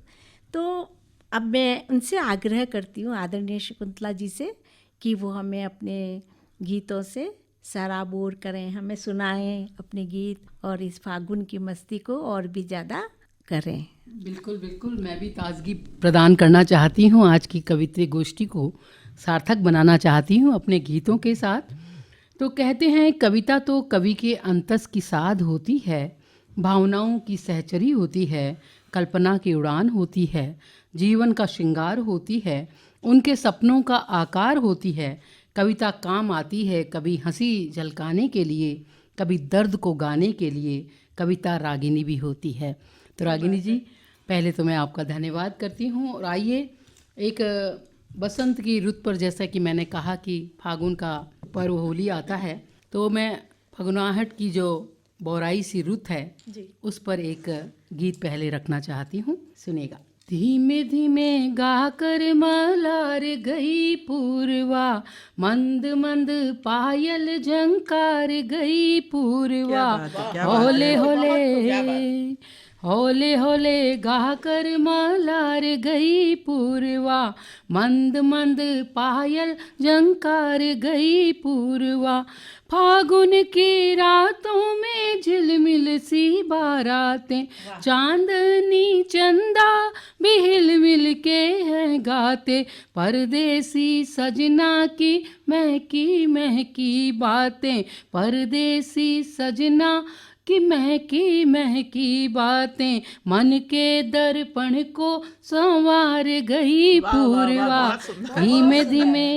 तो अब मैं उनसे आग्रह करती हूँ, आदरणीय शकुंतला जी से, कि वो हमें अपने गीतों से सराबोर करें, हमें सुनाएं अपने गीत और इस फागुन की मस्ती को और भी ज़्यादा करें। बिल्कुल बिल्कुल, मैं भी ताजगी प्रदान करना चाहती हूँ, आज की कवित्री गोष्ठी को सार्थक बनाना चाहती हूँ अपने गीतों के साथ। तो कहते हैं कविता तो कवि के अंतस की साध होती है, भावनाओं की सहचरी होती है, कल्पना की उड़ान होती है, जीवन का श्रृंगार होती है, उनके सपनों का आकार होती है। कविता काम आती है कभी हंसी झलकाने के लिए, कभी दर्द को गाने के लिए, कविता रागिनी भी होती है। तो रागिनी जी, पहले तो मैं आपका धन्यवाद करती हूँ। और आइए, एक बसंत की रुत पर, जैसा कि मैंने कहा कि फागुन का पर्व होली आता है, तो मैं फगुनाहट की जो बौराई सी रुत है उस पर एक गीत पहले रखना चाहती हूँ, सुनेगा। धीमे धीमे गाकर मलार गई पूर्वा, मंद मंद पायल झंकार गई पूर्वा, होले होले होले होले गाकर मलार गई पूर्वा, मंद मंद पायल झंकार गई पूर्वा, फागुन की रातों में झिलमिल सी बारातें, चांदनी चंदा भी हिल मिल के हैं गाते, परदेसी सजना की महकी महकी बातें, परदेसी सजना कि महकी बातें मन के दर्पण को संवार गई पूर्वा। धीमे धीमे,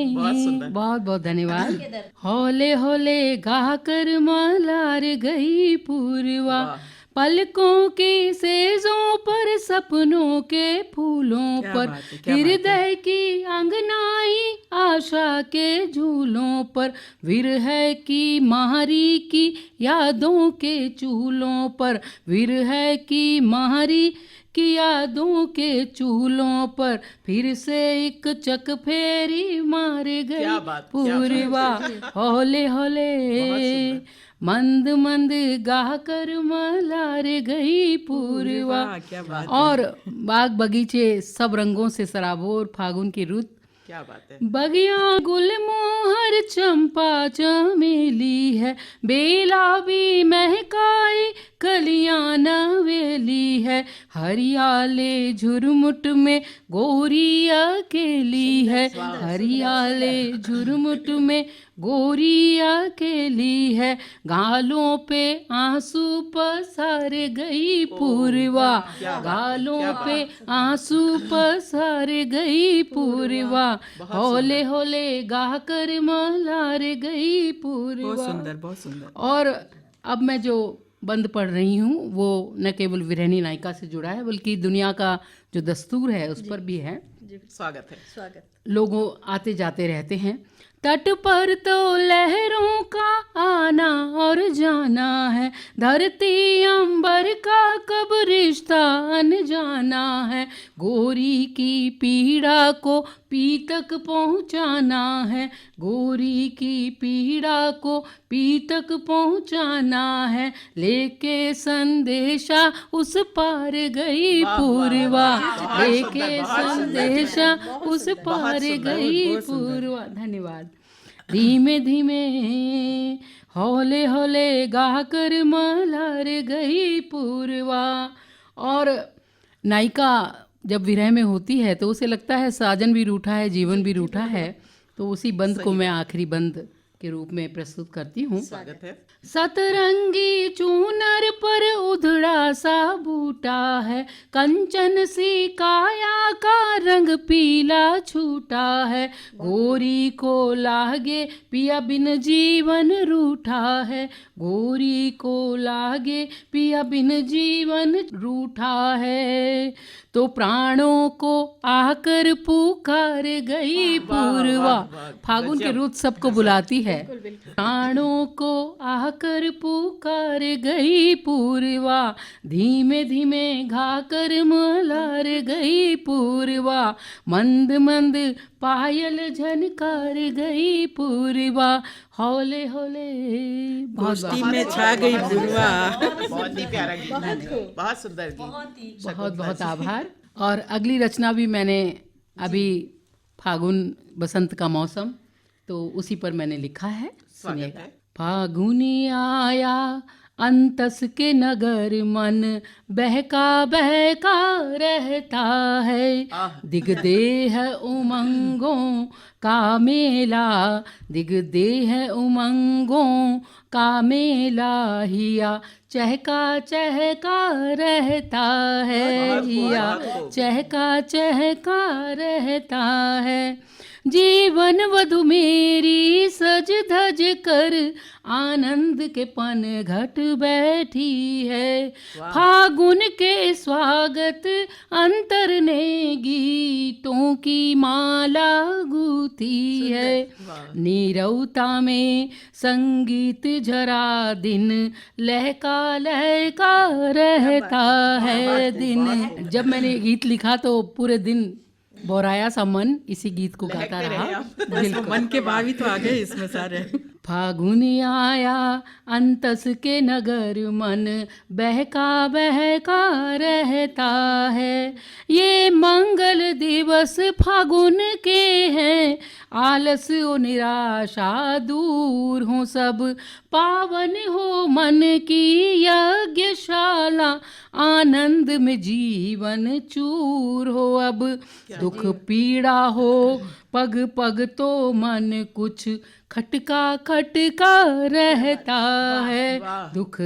बहुत बहुत धन्यवाद। हौले हौले गाकर मलार गई पूर्वा। पलकों की सेजों पर, सपनों के फूलों पर, हृदय की अंगनाई आशा के झूलों पर, विरह की महारी की यादों के चूल्हों पर, विरह की महारी की यादों के चूल्हों पर, फिर से एक चक फेरी मार गई पूर्वा। हौले हौले मंद मंद गाकर मलार गई पूर्वा। और बाग बगीचे सब रंगों से सराबोर, फागुन की रुत, क्या बात है। बगिया गुलमोहर चंपा चमेली है, बेला भी महकाई कलियां नवेली है, हरियाले झुरमुट में गोरी अकेली है, हरियाले झुरमुट में गोरी अकेली है, गालों पे आंसू पसार गई पूर्वा, गालों पे आंसू पसार गई पूर्वा। हौले हौले गाकर मलार गई पूर्वा। बहुत सुंदर, बहुत सुंदर। और अब मैं जो बंद पढ़ रही हूँ वो न केवल विरहणी नायिका से जुड़ा है, बल्कि दुनिया का जो दस्तूर है उस पर भी है। स्वागत है। लोगों आते जाते रहते हैं। तट पर तो लहरों का आना और जाना है, धरती अंबर का कब रिश्ता अनजाना है, गोरी की पीड़ा को पी तक पहुँचाना है, गोरी की पीड़ा को पी तक पहुँचाना है, लेके संदेशा उस पार गई पूर्वा, लेके संदेशा उस पार गई पूर्वा। धन्यवाद। धीमे धीमे हौले हौले गाकर मलार गई पूर्वा। और नायिका जब विरह में होती है तो उसे लगता है साजन भी रूठा है, जीवन भी रूठा है, तो उसी बंद को मैं आखिरी बंद के रूप में प्रस्तुत करती हूँ। स्वागत है। सतरंगी चूनर पर उधड़ा सा बूटा है, कंचन सी काया का रंग पीला छूटा है, गोरी को लागे पिया बिन जीवन रूठा है, गोरी को लागे पिया बिन जीवन रूठा है, तो प्राणों को आकर पुकार गई पूर्वा। फागुन की रुत सबको बुलाती है। प्राणों को आकर पुकार गई पूर्वा, धीमे धीमे घाकर मलार गई पूर्वा, मंद मंद पायल झनकार गई पूर्वा। हौले हौले गोष्ठी में छा गई पूर्वा। बहुत ही प्यारा गीत, बहुत सुंदर गीत। बहुत बहुत आभार। और अगली रचना भी मैंने अभी फागुन बसंत का मौसम, तो उसी पर मैंने लिखा है, सुनिएगा। फागुनी आया अंतस के नगर, मन बहका बहका रहता है, दिग्देह उमंगों का मेला, दिग्देह उमंगों का मेला, हिया चहका चहका रहता है, हिया चहका चहका रहता है, जीवन वधु मेरी सज धज कर आनंद के पन घट बैठी है, फागुन के स्वागत अंतर ने गीतों की माला गूंथी है, नीरवता में संगीत झरा दिन लहका लहका रहता है दिन। जब मैंने ये गीत लिखा तो पूरे दिन बोराया सा मन इसी गीत को गाता रहा। मन के भाव ही तो आ गए इसमें सारे। फागुन आया अंतस के नगर, मन बहका बहका रहता है, ये मंगल दिवस फागुन के हैं, आलस और निराशा दूर हो सब, पावन हो मन की यज्ञशाला, आनंद में जीवन चूर हो अब, दुख पीड़ा हो पग पग तो मन कुछ खटका खटका रहता है, दुख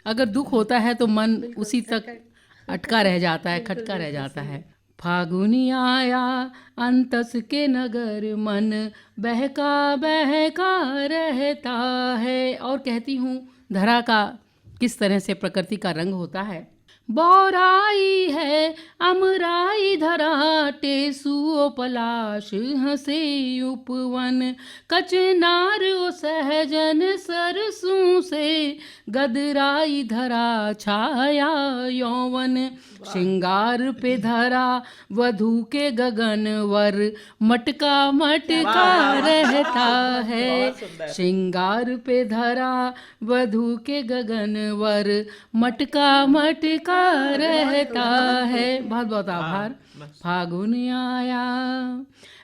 अगर दुख होता है तो मन उसी तक अटका रह जाता है, खटका रह जाता है। फागुनी आया अंतस के नगर, मन बहका बहका रहता है। और कहती हूँ धरा का किस तरह से प्रकृति का रंग होता है। बौराई है अमराई धरा, टेसु पलाश हंसे उपवन, कचनार ओ सहजन सरसों से, गदराई धरा छाया यौवन, श्रृंगार पे धरा वधू के गगन वर, मटका मटका रहता है। श्रृंगार पे धरा वधू के गगन वर, मटका मटका रहता है। बहुत बहुत आभार। फागुन आया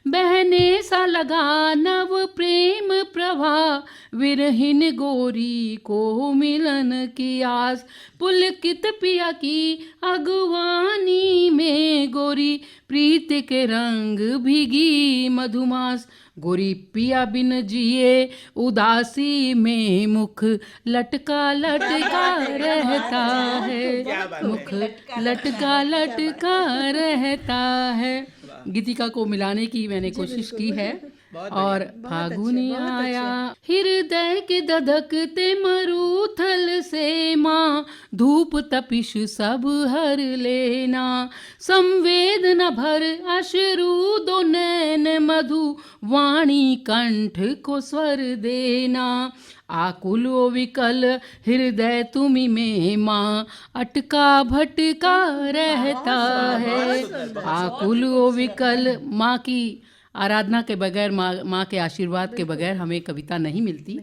बहने सा लगा नव प्रेम प्रभा, विरहीन गोरी को मिलन की आस, पुलकित पिया की अगवानी में, गोरी प्रीत के रंग भीगी मधुमास, गोरी पिया बिन जिए उदासी में, मुख लटका लटका रहता है, मुख लटका लटका रहता है। गीतिका को मिलाने की मैंने कोशिश की है। और फागुनी आया हृदय के दधकते मरुथल से, माँ धूप तपिश सब हर लेना, संवेद न भर अश्रु दो नैन, मधु वाणी कंठ को स्वर देना, आकुल ओ विकल हृदय तुम्ही में, माँ अटका भटका रहता है। आकुल ओ विकल, माँ की आराधना के बगैर, माँ के आशीर्वाद के बगैर हमें कविता नहीं मिलती।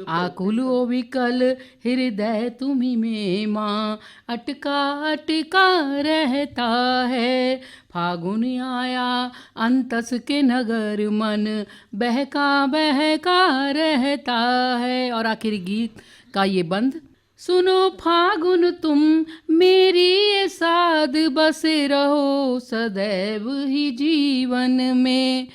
आकुल ओ विकल हृदय तुम्ही में, माँ अटका अटका रहता है। फागुन आया अंतस के नगर, मन बहका बहका रहता है। और आखिरी गीत का ये बंद, सुनो फागुन तुम मेरी ये साध, बसे रहो सदैव ही जीवन में,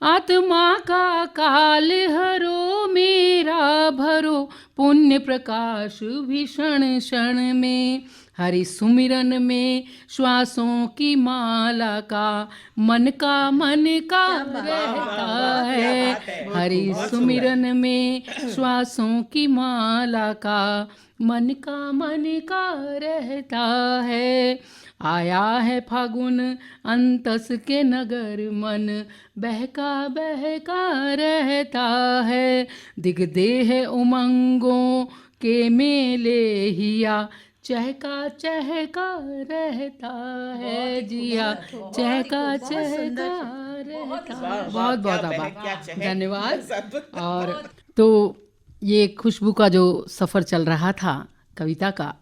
आत्मा का काल हरो मेरा, भरो पुण्य प्रकाश भीषण क्षण में, हरि सुमिरन में श्वासों की माला का, मन का रहता है। हरि सुमिरन में श्वासों की माला का, मन का रहता है। आया है फागुन अंतस के नगर, मन बहका बहका रहता है, दिग्देह उमंगों के मेले हिया, चहका चहका रहता है जिया, चहका चहका रहता है। बहुत बहुत आभार, धन्यवाद। और तो ये खुशबू का जो सफ़र चल रहा था कविता का,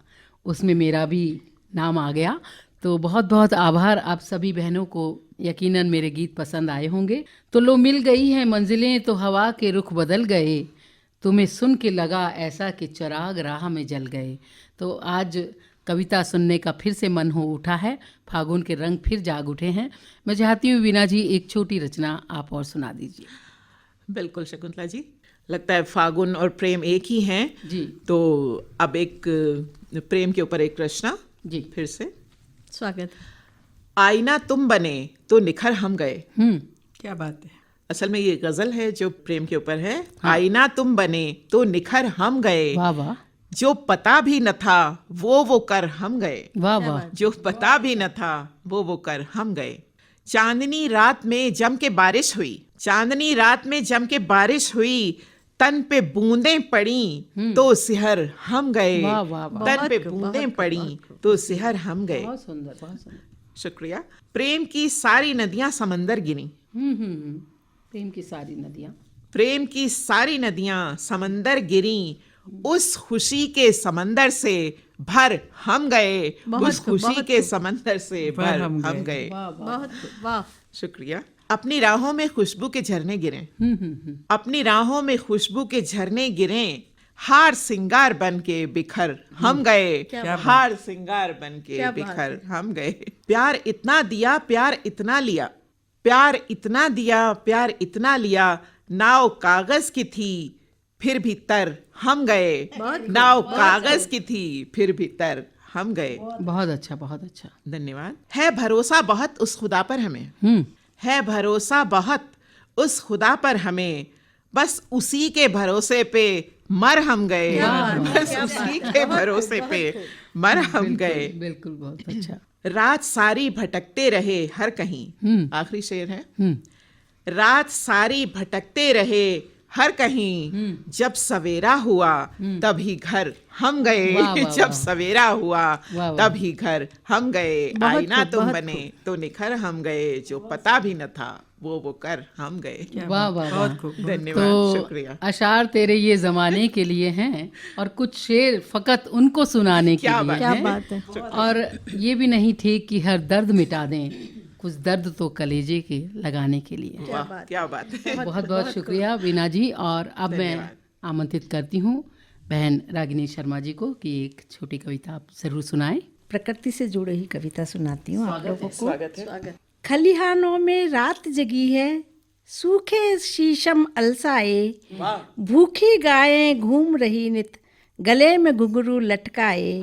उसमें मेरा भी नाम आ गया। तो बहुत बहुत आभार आप सभी बहनों को। यकीनन मेरे गीत पसंद आए होंगे। तो लो मिल गई हैं मंजिलें तो हवा के रुख बदल गए, तुम्हें सुन के लगा ऐसा कि चिराग राह में जल गए। तो आज कविता सुनने का फिर से मन हो उठा है, फागुन के रंग फिर जाग उठे हैं। मैं चाहती हूँ वीणा जी एक छोटी रचना आप और सुना दीजिए। बिल्कुल शकुंतला जी, लगता है फागुन और प्रेम एक ही हैं जी। तो अब एक प्रेम के ऊपर एक रचना जी फिर से। स्वागत। आईना तुम बने तो निखर हम गए। क्या बात है। असल में ये गजल है जो प्रेम के ऊपर है। हाँ। आईना तुम बने तो निखर हम गए, वाह वाह, जो पता भी न था वो कर हम गए, वाह वाह, जो पता भी न था वो कर हम गए। चांदनी रात में जम के बारिश हुई, चांदनी रात में जम के बारिश हुई, तन पे बूंदें पड़ी तो सिहर हम गए। वाह वाह वाह, तन पे बूंदें पड़ी तो सिहर हम गए। बहुत सुंदर, बहुत सुंदर। शुक्रिया। प्रेम की सारी नदियां समंदर गिनी, प्रेम की सारी नदियाँ, प्रेम की सारी नदियां समंदर गिरी, उस खुशी के समंदर से भर हम गए, उस खुशी के समंदर से भर हम गए। बहुत वाह। शुक्रिया। अपनी राहों में खुशबू के झरने गिरे, अपनी राहों में खुशबू के झरने गिरे, हार सिंगार बन के बिखर हम गए, हार सिंगार बन के बिखर हम गए। प्यार इतना दिया प्यार इतना लिया, प्यार इतना दिया प्यार इतना लिया, नाव कागज की थी फिर भी तर हम गए, नाव कागज की थी फिर भी तर हम गए। बहुत अच्छा, बहुत अच्छा। धन्यवाद। है भरोसा बहुत उस खुदा पर हमें, है भरोसा बहुत उस खुदा पर हमें, बस उसी के भरोसे पे मर हम गए, बस उसी के भरोसे पे मर हम गए। बिल्कुल, बहुत अच्छा। रात सारी भटकते रहे हर कहीं, आखिरी शेर है। रात सारी भटकते रहे हर कहीं, जब सवेरा हुआ तभी घर हम गए, वाह, वाह, जब वाह। सवेरा हुआ वाह, वाह। तभी घर हम गए, आईना तुम बने तो निखर हम गए, जो पता भी न था वो कर हम गए। वाह, वाह, वाह। बहुत खूब। धन्यवाद, तो शुक्रिया। अशार तेरे ये जमाने के लिए हैं और कुछ शेर फकत उनको सुनाने के क्या लिए बात- क्या हैं। बात है। और ये भी नहीं थे कि हर दर्द मिटा दें, कुछ दर्द तो कलेजे के लगाने के लिए हैं। वाह, क्या बात है। बहुत बहुत शुक्रिया वीना जी। और अब मैं आमंत्रित करती हूँ बहन रागिनी शर्मा जी को कि एक छोटी कविता आप जरूर सुनाएं। प्रकृति से जुड़ी हुई कविता सुनाती हूँ आप लोगों को। स्वागत है। खलिहानों में रात जगी है, सूखे शीशम अलसाए, भूखी गायें घूम रही नित, गले में घुंघरू लटकाए,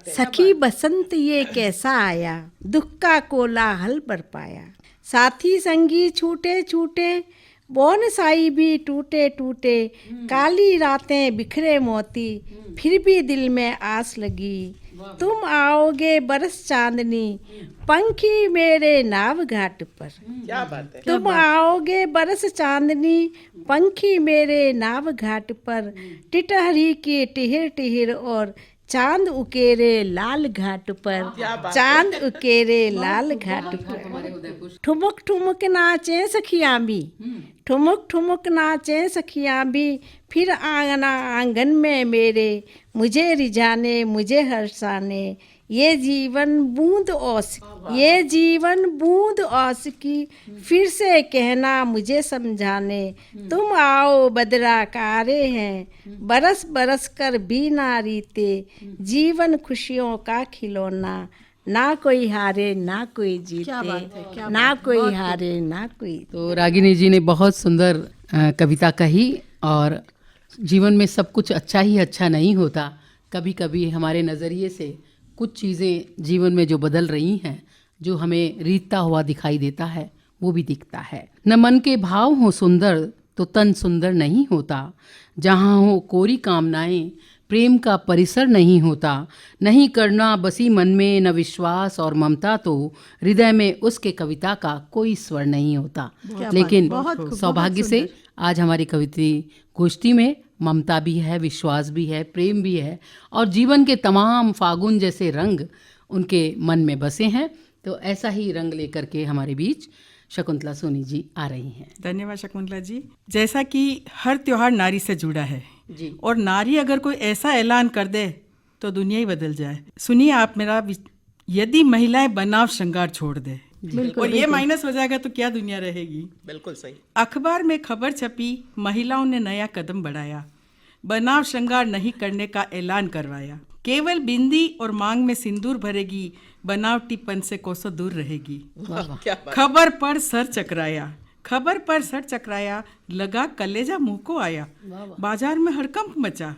सखी बसंत ये कैसा आया, दुख का कोलाहल बरपाया, साथी संगी छूटे छूटे, बोनसाई भी टूटे टूटे, काली रातें बिखरे मोती, फिर भी दिल में आस लगी, तुम आओगे बरस चांदनी, पंखी मेरे नाव घाट पर। क्या बात है। तुम आओगे बरस चांदनी, पंखी मेरे नाव घाट पर, टिटहरी की टिहिर टिहिर और चांद उकेरे लाल घाट पर, चांद उकेरे लाल घाट पर। ठुमुक ठुमुक नाचे सखियां भी, ठुमुक ठुमुक नाचे सखियां भी, फिर आंगना आंगन में मेरे, मुझे रिझाने मुझे हर्षाने, ये जीवन बूंद औस, ये जीवन बूंद औस की, फिर से कहना मुझे समझाने, तुम आओ बदरा कारे हैं, बरस बरस कर भी ना रीते, जीवन खुशियों का खिलौना, ना कोई हारे ना कोई जीते, ना कोई हारे ना कोई। तो रागिनी जी ने बहुत सुंदर कविता कही। और जीवन में सब कुछ अच्छा ही अच्छा नहीं होता, कभी कभी हमारे नज़रिए से कुछ चीज़ें जीवन में जो बदल रही हैं, जो हमें रीतता हुआ दिखाई देता है, वो भी दिखता है। न मन के भाव हो सुंदर तो तन सुंदर नहीं होता, जहाँ हो कोरी कामनाएं प्रेम का परिसर नहीं होता, नहीं करना बसी मन में न विश्वास और ममता तो हृदय में उसके कविता का कोई स्वर नहीं होता। लेकिन सौभाग्य से आज हमारी कवित्री गोष्ठी में ममता भी है, विश्वास भी है, प्रेम भी है और जीवन के तमाम फागुन जैसे रंग उनके मन में बसे हैं। तो ऐसा ही रंग लेकर के हमारे बीच शकुंतला सोनी जी आ रही हैं। धन्यवाद शकुंतला जी। जैसा कि हर त्योहार नारी से जुड़ा है जी, और नारी अगर कोई ऐसा ऐलान कर दे तो दुनिया ही बदल जाए। सुनिए आप मेरा, यदि महिलाएं बनाव श्रृंगार छोड़ दे और ये माइनस हो जाएगा तो क्या दुनिया रहेगी। बिल्कुल सही। अखबार में खबर छपी, महिलाओं ने नया कदम बढ़ाया, बनाव श्रृंगार नहीं करने का ऐलान करवाया, केवल बिंदी और मांग में सिंदूर भरेगी, बनावटीपन से कोसों दूर रहेगी। खबर पर सर चकराया, खबर पर सर चकराया, लगा कलेजा मुंह को आया, बाजार में हड़कंप मचा,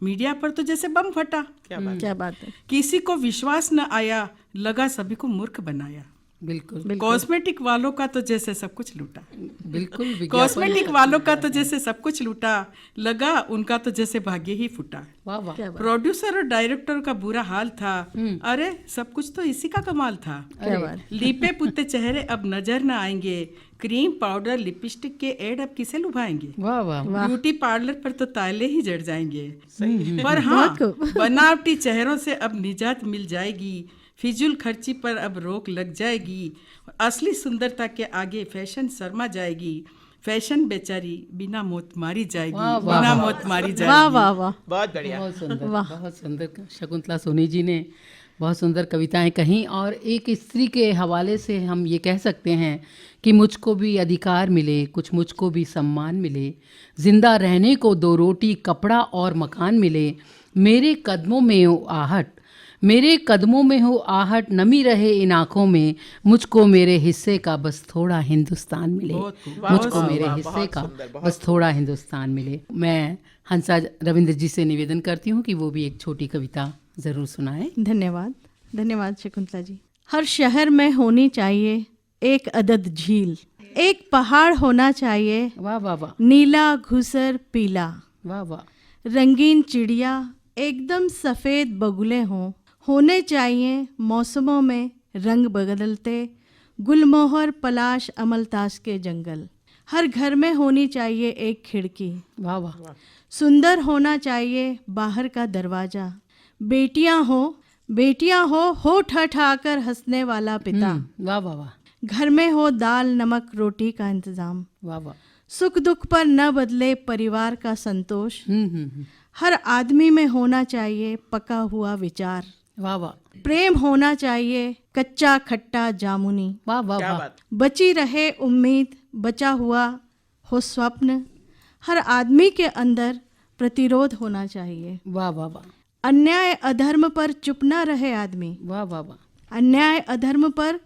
मीडिया पर तो जैसे बम फटा, क्या बात है। किसी को विश्वास न आया, लगा सभी को मूर्ख बनाया। बिल्कुल कॉस्मेटिक वालों का तो जैसे सब कुछ लूटा, बिल्कुल विज्ञापन। कॉस्मेटिक वालों का तो जैसे सब कुछ लूटा, लगा उनका तो जैसे भाग्य ही फूटा। वाह वाह, प्रोड्यूसर और डायरेक्टर का बुरा हाल था, अरे सब कुछ तो इसी का कमाल था। लीपे पुते चेहरे अब नजर न आएंगे, क्रीम पाउडर लिपस्टिक के एड अब किसे लुभाएंगे। वाह वाह, ब्यूटी पार्लर पर तो ताले ही जड़ जाएंगे। पर हाँ, बनावटी चेहरों से अब निजात मिल जाएगी, फिजूल खर्ची पर अब रोक लग जाएगी, असली सुंदरता के आगे फैशन शर्मा जाएगी, फैशन बेचारी बिना मौत मारी जाएगी, बिना मौत मारी जाएगी। वाह वाह वाह, बहुत बढ़िया। बहुत सुंदर, बहुत सुंदर। शकुंतला सोनी जी ने बहुत सुंदर कविताएं कहीं। और एक स्त्री के हवाले से हम ये कह सकते हैं कि मुझको भी अधिकार मिले, कुछ मुझको भी सम्मान मिले, जिंदा रहने को 2 रोटी कपड़ा और मकान मिले, मेरे कदमों में ओ आहट, मेरे कदमों में हो आहट, नमी रहे इन आँखों में, मुझको मेरे हिस्से का बस थोड़ा हिंदुस्तान मिले। मुझको मेरे हिस्से का बस थोड़ा हिंदुस्तान मिले। मैं हंसा रविंद्र जी से निवेदन करती हूँ कि वो भी एक छोटी कविता ज़रूर सुनाएं। धन्यवाद, धन्यवाद शकुंतला जी। हर शहर में होनी चाहिए एक अदद झील, एक पहाड़ होना चाहिए वाह वाह वाह नीला घुसर पीला, वाह वाह, रंगीन चिड़िया एकदम सफ़ेद बगुले होने चाहिए मौसमों में रंग बदलते, गुलमोहर पलाश अमलतास के जंगल। हर घर में होनी चाहिए एक खिड़की, वाह वाह, सुंदर होना चाहिए बाहर का दरवाजा। बेटियां हो ठठाकर हंसने वाला पिता। वाह वाह वाह, घर में हो दाल नमक रोटी का इंतजाम। वाह वाह, सुख दुख पर न बदले परिवार का संतोष। हर आदमी में होना चाहिए पका हुआ विचार। वाह वाह, प्रेम होना चाहिए कच्चा खट्टा जामुनी। वाह वाह क्या वाह, बात। बची रहे उम्मीद, बचा हुआ हो स्वप्न। हर आदमी के अंदर प्रतिरोध होना चाहिए। वाह वाह वाह, अन्याय अधर्म पर चुप ना रहे आदमी। वाह वाह वाह, अन्याय अधर्म पर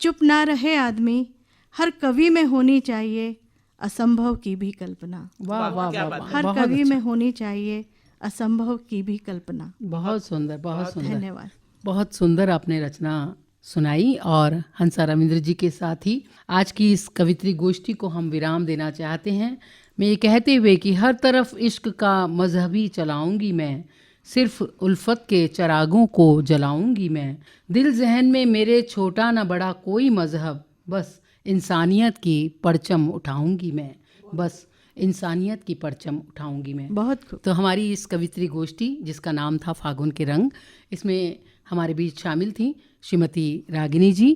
चुप ना रहे आदमी। हर कवि में होनी चाहिए असंभव की भी कल्पना। वाह वाह वाह वाह, हर बहुत कवि अच्छा। में होनी चाहिए असंभव की भी कल्पना। बहुत सुंदर, बहुत सुंदर, धन्यवाद। बहुत सुंदर आपने रचना सुनाई। और हंसा रविंद्र जी के साथ ही आज की इस कवित्री गोष्ठी को हम विराम देना चाहते हैं, मैं ये कहते हुए कि हर तरफ इश्क का मजहबी चलाऊंगी मैं, सिर्फ उल्फत के चरागों को जलाऊंगी मैं। दिल जहन में मेरे छोटा ना बड़ा कोई मजहब, बस इंसानियत की परचम उठाऊंगी मैं, बस इंसानियत की परचम उठाऊंगी मैं। बहुत खूब। तो हमारी इस कवित्री गोष्ठी जिसका नाम था फागुन के रंग, इसमें हमारे बीच शामिल थी श्रीमती रागिनी जी,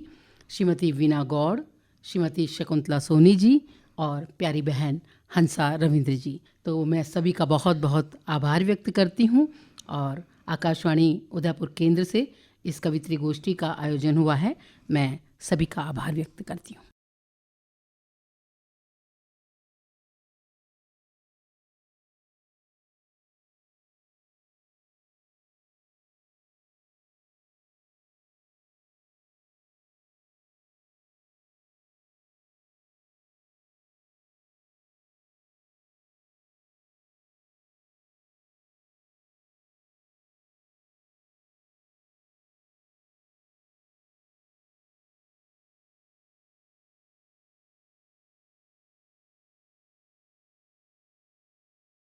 श्रीमती वीना गौड़, श्रीमती शकुंतला सोनी जी और प्यारी बहन हंसा रविंद्र जी। तो मैं सभी का बहुत बहुत आभार व्यक्त करती हूँ। और आकाशवाणी उदयपुर केंद्र से इस कवित्री गोष्ठी का आयोजन हुआ है, मैं सभी का आभार व्यक्त करती हूँ।